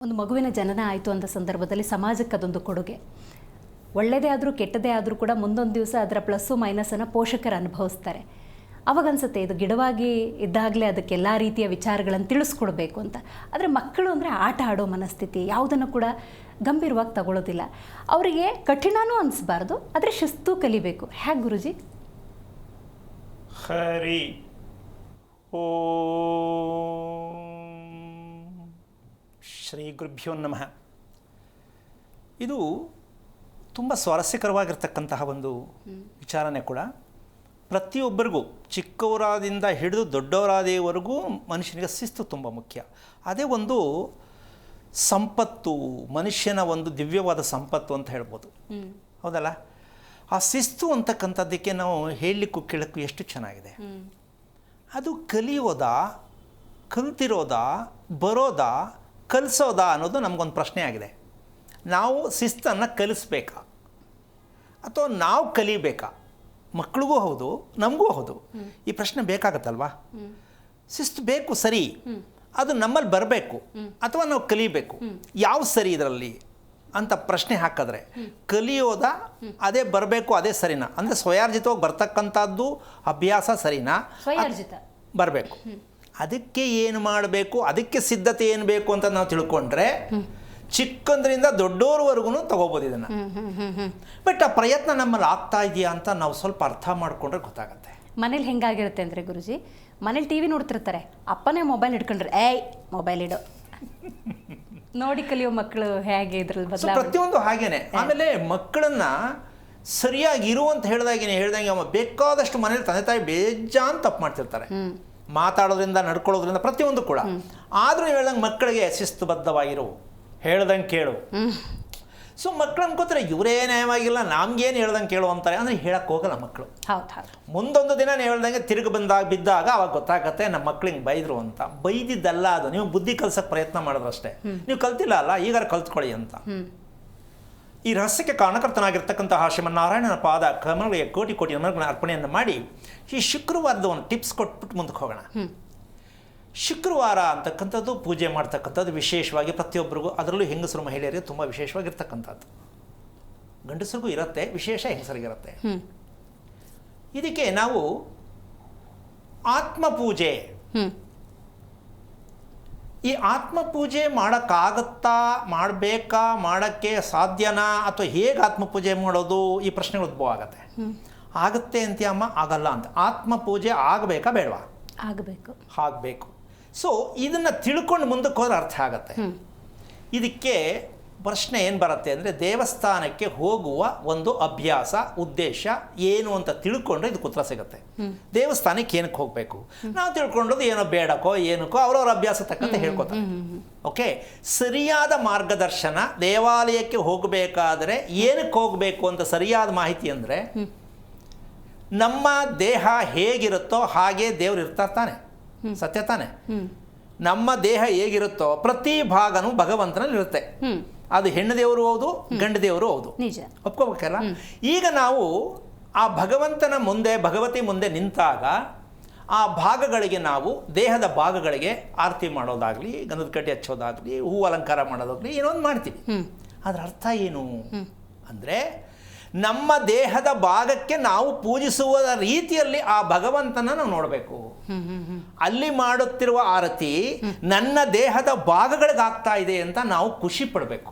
ಒಂದು ಮಗುವಿನ ಜನನ ಆಯಿತು ಅಂತ ಸಂದರ್ಭದಲ್ಲಿ ಸಮಾಜಕ್ಕೆ ಅದೊಂದು ಕೊಡುಗೆ. ಒಳ್ಳೆಯದೇ ಆದರೂ ಕೆಟ್ಟದೇ ಆದರೂ ಕೂಡ ಮುಂದೊಂದು ದಿವಸ ಅದರ ಪ್ಲಸ್ಸು ಮೈನಸನ್ನು ಪೋಷಕರು ಅನುಭವಿಸ್ತಾರೆ. ಅವಾಗ ಅನಿಸುತ್ತೆ ಇದು ಗಿಡವಾಗಿ ಇದ್ದಾಗಲೇ ಅದಕ್ಕೆ ಎಲ್ಲ ರೀತಿಯ ವಿಚಾರಗಳನ್ನು ತಿಳಿಸ್ಕೊಡ್ಬೇಕು ಅಂತ. ಆದರೆ ಮಕ್ಕಳು ಅಂದರೆ ಆಟ ಆಡೋ ಮನಸ್ಥಿತಿ, ಯಾವುದನ್ನು ಕೂಡ ಗಂಭೀರವಾಗಿ ತಗೊಳ್ಳೋದಿಲ್ಲ. ಅವರಿಗೆ ಕಠಿಣನೂ ಅನಿಸ್ಬಾರ್ದು, ಆದರೆ ಶಿಸ್ತು ಕಲಿಬೇಕು. ಹೇಗೆ ಗುರುಜಿ? ಹರಿ ಓಂ ಶ್ರೀ ಗುರುಭ್ಯೋ ನಮಃ. ಇದು ತುಂಬ ಸ್ವಾರಸ್ಯಕರವಾಗಿರ್ತಕ್ಕಂತಹ ಒಂದು ವಿಚಾರನೆ ಕೂಡ. ಪ್ರತಿಯೊಬ್ಬರಿಗೂ ಚಿಕ್ಕವರಾದಿಂದ ಹಿಡಿದು ದೊಡ್ಡವರಾದವರೆಗೂ ಮನುಷ್ಯನಿಗೆ ಶಿಸ್ತು ತುಂಬ ಮುಖ್ಯ. ಅದೇ ಒಂದು ಸಂಪತ್ತು, ಮನುಷ್ಯನ ಒಂದು ದಿವ್ಯವಾದ ಸಂಪತ್ತು ಅಂತ ಹೇಳ್ಬೋದು, ಹೌದಲ್ಲ? ಆ ಶಿಸ್ತು ಅಂತಕ್ಕಂಥದ್ದಕ್ಕೆ ನಾವು ಹೇಳಲಿಕ್ಕೂ ಕೇಳಕ್ಕೂ ಎಷ್ಟು ಚೆನ್ನಾಗಿದೆ. ಅದು ಕಲಿಯೋದಾ, ಕಲ್ತಿರೋದಾ, ಬರೋದಾ, ಕಲಿಸೋದಾ ಅನ್ನೋದು ನಮಗೊಂದು ಪ್ರಶ್ನೆ ಆಗಿದೆ. ನಾವು ಶಿಸ್ತನ್ನು ಕಲಿಸ್ಬೇಕಾ ಅಥವಾ ನಾವು ಕಲಿಬೇಕಾ? ಮಕ್ಕಳಿಗೂ ಹೌದು, ನಮಗೂ ಹೌದು. ಈ ಪ್ರಶ್ನೆ ಬೇಕಾಗತ್ತಲ್ವಾ? ಶಿಸ್ತು ಬೇಕು, ಸರಿ, ಅದು ನಮ್ಮಲ್ಲಿ ಬರಬೇಕು ಅಥವಾ ನಾವು ಕಲಿಬೇಕು. ಯಾವ ಸರಿ ಇದರಲ್ಲಿ ಅಂತ ಪ್ರಶ್ನೆ ಹಾಕಿದ್ರೆ ಕಲಿಯೋದಾ, ಅದೇ ಬರಬೇಕು, ಅದೇ ಸರಿನಾ? ಅಂದರೆ ಸ್ವಯಾರ್ಜಿತವಾಗಿ ಬರ್ತಕ್ಕಂಥದ್ದು ಅಭ್ಯಾಸ ಸರಿನಾ? ಸ್ವಯಾರ್ಜಿತ ಬರಬೇಕು. ಅದಕ್ಕೆ ಏನು ಮಾಡಬೇಕು, ಅದಕ್ಕೆ ಸಿದ್ಧತೆ ಏನು ಬೇಕು ಅಂತ ನಾವು ತಿಳ್ಕೊಂಡ್ರೆ ಚಿಕ್ಕಂದ್ರಿಂದ ದೊಡ್ಡೋರ್ವರೆಗೂ ತಗೋಬೋದು ಇದನ್ನು. ಬಟ್ ಆ ಪ್ರಯತ್ನ ನಮ್ಮಲ್ಲಿ ಆಗ್ತಾ ಇದೆಯಾ ಅಂತ ನಾವು ಸ್ವಲ್ಪ ಅರ್ಥ ಮಾಡಿಕೊಂಡ್ರೆ ಗೊತ್ತಾಗುತ್ತೆ. ಮನೇಲಿ ಹೆಂಗಾಗಿರುತ್ತೆ ಅಂದರೆ ಗುರುಜಿ, ಮನೇಲಿ ಟಿ ವಿ ನೋಡ್ತಿರ್ತಾರೆ, ಅಪ್ಪನೇ ಮೊಬೈಲ್ ಹಿಡ್ಕೊಂಡ್ರೆ ಏಯ್ ಮೊಬೈಲ್ ಇಡೋ ನೋಡಿ ಕಲಿಯೋ ಮಕ್ಕಳು ಹೇಗೆ ಇದ್ರಲ್ಲಿ ಬದಲಾವಣೆ. ಪ್ರತಿಯೊಂದು ಹಾಗೇನೆ. ಆಮೇಲೆ ಮಕ್ಕಳನ್ನ ಸರಿಯಾಗಿ ಇರುವಂತ ಹೇಳ್ದಂಗೆ ಅವ ಬೇಕಾದಷ್ಟು ಮನೇಲಿ ತಂದೆ ತಾಯಿ ಬೇಜಾನ್ ತಪ್ಪು ಮಾಡ್ತಿರ್ತಾರೆ, ಮಾತಾಡೋದ್ರಿಂದ, ನಡ್ಕೊಳ್ಳೋದ್ರಿಂದ, ಪ್ರತಿಯೊಂದು ಕೂಡ. ಆದರೂ ಹೇಳ್ದಂಗೆ ಮಕ್ಕಳಿಗೆ ಶಿಸ್ತುಬದ್ಧವಾಗಿರು, ಹೇಳ್ದಂಗೆ ಕೇಳು. ಸೊ ಮಕ್ಕಳು ಅನ್ಕೋತಾರೆ ಇವರೇ ನ್ಯಾಯವಾಗಿಲ್ಲ, ನಮ್ಗೇನು ಹೇಳ್ದಂಗೆ ಕೇಳು ಅಂತಾರೆ. ಅಂದರೆ ಹೇಳಕ್ಕೆ ಹೋಗಲ್ಲ ಮಕ್ಕಳು. ಮುಂದೊಂದು ದಿನ ನೀವು ಹೇಳ್ದಂಗೆ ತಿರುಗಿ ಬಿದ್ದಾಗ ಅವಾಗ ಗೊತ್ತಾಗತ್ತೆ ನಮ್ಮ ಮಕ್ಳು ಹಿಂಗೆ ಬೈದರು ಅಂತ. ಬೈದಿದ್ದಲ್ಲ ಅದು, ನೀವು ಬುದ್ಧಿ ಕಲ್ಸಕ್ಕೆ ಪ್ರಯತ್ನ ಮಾಡಿದ್ರಷ್ಟೇ. ನೀವು ಕಲ್ತಿಲ್ಲ ಅಲ್ಲ, ಈಗಾರ ಕಲ್ತ್ಕೊಳ್ಳಿ ಅಂತ. ಈ ರಹಸ್ಯಕ್ಕೆ ಕಾರಣಕರ್ತನಾಗಿರ್ತಕ್ಕಂತಹ ಶ್ರೀಮನ್ನಾರಾಯಣನ ಪಾದ ಕಮಲಗಳಿಗೆ ಕೋಟಿ ಕೋಟಿ ನಮನಗಳ ಅರ್ಪಣೆಯನ್ನು ಮಾಡಿ ಈ ಶುಕ್ರವಾರದ ಒಂದು ಟಿಪ್ಸ್ ಕೊಟ್ಬಿಟ್ಟು ಮುಂದಕ್ಕೆ ಹೋಗೋಣ. ಶುಕ್ರವಾರ ಅಂತಕ್ಕಂಥದ್ದು ಪೂಜೆ ಮಾಡ್ತಕ್ಕಂಥದ್ದು ವಿಶೇಷವಾಗಿ ಪ್ರತಿಯೊಬ್ಬರಿಗೂ, ಅದರಲ್ಲೂ ಹೆಂಗಸರು ಮಹಿಳೆಯರಿಗೆ ತುಂಬ ವಿಶೇಷವಾಗಿರ್ತಕ್ಕಂಥದ್ದು. ಗಂಡಸರಿಗೂ ಇರುತ್ತೆ, ವಿಶೇಷ ಹೆಂಗಸರಿಗಿರುತ್ತೆ. ಇದಕ್ಕೆ ನಾವು ಆತ್ಮಪೂಜೆ, ಈ ಆತ್ಮಪೂಜೆ ಮಾಡೋಕ್ಕಾಗತ್ತಾ, ಮಾಡಬೇಕಾ, ಮಾಡೋಕ್ಕೆ ಸಾಧ್ಯನಾ, ಅಥವಾ ಹೇಗೆ ಆತ್ಮಪೂಜೆ ಮಾಡೋದು, ಈ ಪ್ರಶ್ನೆಗಳು ಉದ್ಭವ ಆಗುತ್ತೆ. ಆಗುತ್ತೆ ಅಂತೀಯಮ್ಮ, ಆಗಲ್ಲ ಅಂತ. ಆತ್ಮಪೂಜೆ ಆಗಬೇಕಾ ಬೇಡವಾ? ಆಗಬೇಕು. ಆಗಬೇಕು. ಸೊ ಇದನ್ನು ತಿಳ್ಕೊಂಡು ಮುಂದಕ್ಕೆ ಹೋದ್ರೆ ಅರ್ಥ ಆಗತ್ತೆ. ಇದಕ್ಕೆ ಪ್ರಶ್ನೆ ಏನು ಬರುತ್ತೆ ಅಂದರೆ, ದೇವಸ್ಥಾನಕ್ಕೆ ಹೋಗುವ ಒಂದು ಅಭ್ಯಾಸ, ಉದ್ದೇಶ ಏನು ಅಂತ ತಿಳ್ಕೊಂಡ್ರೆ ಇದಕ್ಕೆ ಉತ್ತರ ಸಿಗುತ್ತೆ. ದೇವಸ್ಥಾನಕ್ಕೆ ಏನಕ್ಕೆ ಹೋಗಬೇಕು, ನಾವು ತಿಳ್ಕೊಂಡದ್ದು ಏನೋ ಬೇಡಕ್ಕೋ ಏನಕ್ಕೋ ಅವ್ರವ್ರ ಅಭ್ಯಾಸ ತಕ್ಕಂತೆ ಹೇಳ್ಕೊತಾರೆ. ಓಕೆ, ಸರಿಯಾದ ಮಾರ್ಗದರ್ಶನ. ದೇವಾಲಯಕ್ಕೆ ಹೋಗಬೇಕಾದ್ರೆ ಏನಕ್ಕೆ ಹೋಗಬೇಕು ಅಂತ ಸರಿಯಾದ ಮಾಹಿತಿ ಅಂದರೆ, ನಮ್ಮ ದೇಹ ಹೇಗಿರುತ್ತೋ ಹಾಗೆ ದೇವ್ರು ಇರ್ತಾರೆ ತಾನೆ, ಸತ್ಯ ತಾನೆ? ನಮ್ಮ ದೇಹ ಹೇಗಿರುತ್ತೋ ಪ್ರತಿ ಭಾಗನೂ ಭಗವಂತನಲ್ಲಿ ಇರುತ್ತೆ. ಅದು ಹೆಣ್ಣು ದೇವರು ಹೌದು, ಗಂಡು ದೇವರು ಹೌದು, ಒಪ್ಕೋಬೇಕಲ್ಲ? ಈಗ ನಾವು ಆ ಭಗವಂತನ ಮುಂದೆ, ಭಗವತಿ ಮುಂದೆ ನಿಂತಾಗ ಆ ಭಾಗಗಳಿಗೆ, ನಾವು ದೇಹದ ಭಾಗಗಳಿಗೆ ಆರತಿ ಮಾಡೋದಾಗಲಿ, ಗಂಧದ ಕಡ್ಡಿ ಹಚ್ಚೋದಾಗಲಿ, ಹೂ ಅಲಂಕಾರ ಮಾಡೋದಾಗಲಿ ಏನೋ ಒಂದು ಮಾಡ್ತೀವಿ. ಅದರ ಅರ್ಥ ಏನು ಅಂದರೆ, ನಮ್ಮ ದೇಹದ ಭಾಗಕ್ಕೆ ನಾವು ಪೂಜಿಸುವ ರೀತಿಯಲ್ಲಿ ಆ ಭಗವಂತನ ನಾವು ನೋಡಬೇಕು. ಅಲ್ಲಿ ಮಾಡುತ್ತಿರುವ ಆರತಿ ನನ್ನ ದೇಹದ ಭಾಗಗಳಿಗಾಗ್ತಾ ಇದೆ ಅಂತ ನಾವು ಖುಷಿ ಪಡಬೇಕು.